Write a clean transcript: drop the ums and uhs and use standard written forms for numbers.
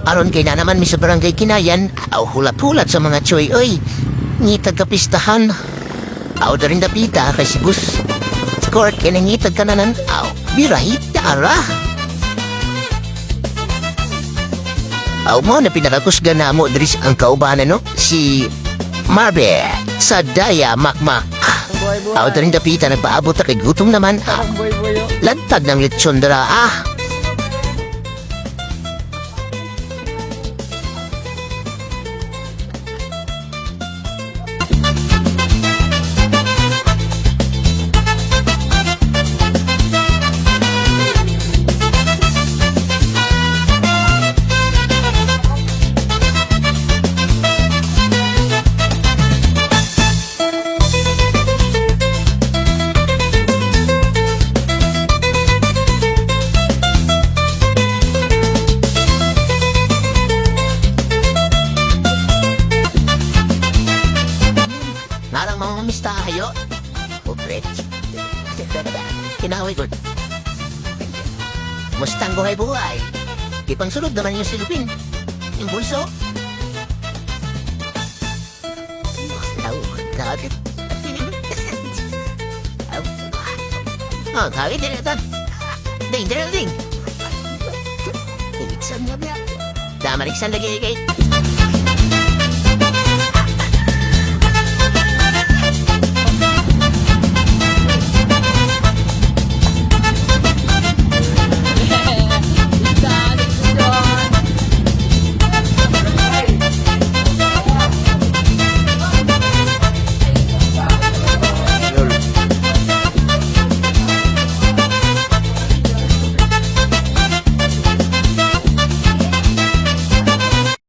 Aron kay na naman mi sa barangay Kinayan, aw hulat-hulat sa mga choy, oy. Ngitag kapistahan. Aw da rin dapita kay si Bus. Court kay nangitag kananan, aw, birahit na ara. Aw mo na pinakakusgan na mo dris ang kaubanan no, si Marbe sa Daya Makmak. Aw da rin dapita nagpaabot na kay gutom naman, aw. Lantad ng lechon dara, ah. Narang mamamista kayo. Upret. Kinaway ko. Mustang buhay-buhay. Di pang sunod naman yung silupin. Yung bulso. Kagit. Kagit din ito. Ding. Iliksan nga ba? Damariksan lagi kay.